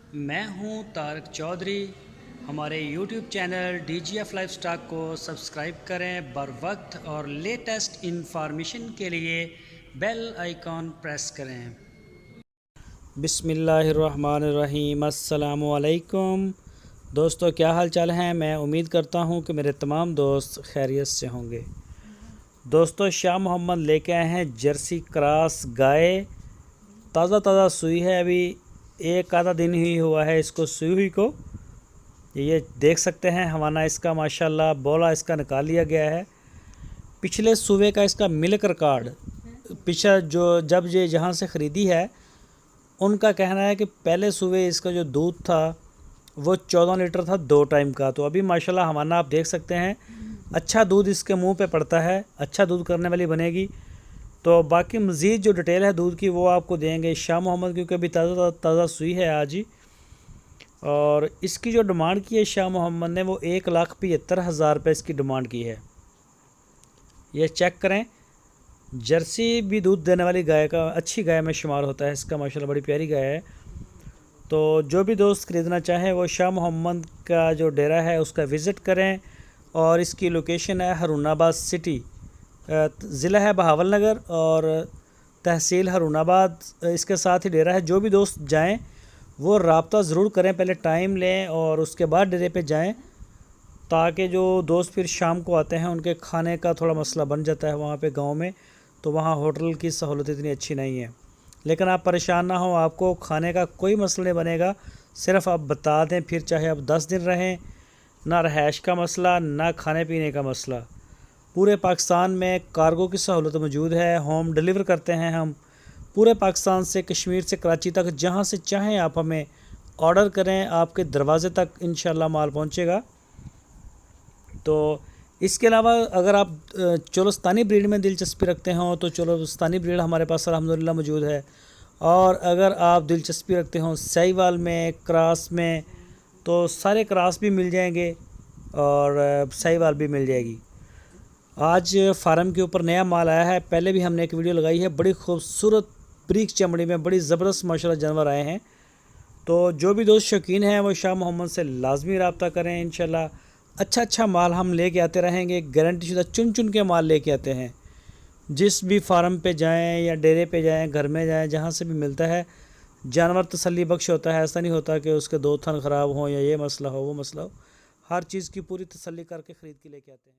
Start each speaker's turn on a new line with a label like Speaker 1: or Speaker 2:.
Speaker 1: मैं हूं तारक चौधरी। हमारे YouTube चैनल DGF लाइफस्टाइल को सब्सक्राइब करें बर वक्त और लेटेस्ट इंफॉर्मेशन के लिए बेल आइकॉन प्रेस करें। बिस्मिल्लाहिर्रहमानिर्रहीम, अस्सलामु अलैकुम। दोस्तों, क्या हाल चाल हैं? मैं उम्मीद करता हूं कि मेरे तमाम दोस्त खैरियत से होंगे। दोस्तों, शाह मोहम्मद लेके आए हैं जर्सी क्रॉस गाय। ताज़ा सूई है, अभी एक आधा दिन ही हुआ है इसको सूई हुई को। ये देख सकते हैं हवाना इसका माशाल्लाह बोला इसका निकाल लिया गया है। पिछले सूबे का इसका मिल्क रिकॉर्ड पिछला जो जब ये जहाँ से ख़रीदी है उनका कहना है कि पहले सूबे इसका जो दूध था वो 14 लीटर था 2 टाइम का। तो अभी माशाल्लाह हवाना आप देख सकते हैं अच्छा दूध इसके मुंह पे पड़ता है, अच्छा दूध करने वाली बनेगी। तो बाकी मज़ीद जो डिटेल है दूध की वो आपको देंगे शाह मोहम्मद, क्योंकि अभी ताज़ा सूई है आज ही। और इसकी जो डिमांड की है शाह मोहम्मद ने वो 1,75,000 रुपये इसकी डिमांड की है। ये चेक करें, जर्सी भी दूध देने वाली गाय का अच्छी गाय में शुमार होता है इसका, माशाल्लाह बड़ी प्यारी गाय है। तो जो भी दोस्त ख़रीदना चाहें वो शाह मोहम्मद का जो डेरा है उसका विज़िट करें। और इसकी लोकेशन है हरुणाबाद सिटी, ज़िला है बहावलनगर और तहसील हरुणाबाद, इसके साथ ही डेरा है। जो भी दोस्त जाएं वो रब्ता ज़रूर करें, पहले टाइम लें और उसके बाद डेरे पे जाएं, ताकि जो दोस्त फिर शाम को आते हैं उनके खाने का थोड़ा मसला बन जाता है वहाँ पे गांव में। तो वहाँ होटल की सहूलत इतनी अच्छी नहीं है, लेकिन आप परेशान ना हो, आपको खाने का कोई मसला नहीं बनेगा। सिर्फ आप बता दें, फिर चाहे आप 10 दिन रहें, ना रहायश का मसला ना खाने पीने का मसला। पूरे पाकिस्तान में कार्गो की सहूलत मौजूद है, होम डिलीवर करते हैं हम पूरे पाकिस्तान से, कश्मीर से कराची तक, जहां से चाहें आप हमें ऑर्डर करें, आपके दरवाज़े तक इंशाल्लाह माल पहुंचेगा। तो इसके अलावा अगर आप चोलस्तानी ब्रीड में दिलचस्पी रखते हो तो चोलस्तानी ब्रीड हमारे पास अल्हम्दुलिल्लाह मौजूद है। और अगर आप दिलचस्पी रखते हो साहिवाल में, क्रॉस में, तो सारे क्रॉस भी मिल जाएंगे और साहिवाल भी मिल जाएगी। आज फार्म के ऊपर नया माल आया है, पहले भी हमने एक वीडियो लगाई है। बड़ी खूबसूरत ब्रीक चमड़ी में बड़ी ज़बरदस्त माशाल्लाह जानवर आए हैं। तो जो भी दोस्त शौकीन हैं वो शाह मोहम्मद से लाजमी रब्ता करें। इंशाल्लाह अच्छा माल हम लेके आते रहेंगे, गारंटी शुदा चुन के माल लेके आते हैं। जिस भी फार्म पे जाएं या डेरे पे जाएं, घर में जाएं, जहाँ से भी मिलता है जानवर तसल्ली बख्श होता है। ऐसा नहीं होता कि उसके 2 थन ख़राब हों या ये मसला हो वो मसला हो। हर चीज़ की पूरी तसल्ली करके ख़रीद के लेके आते हैं।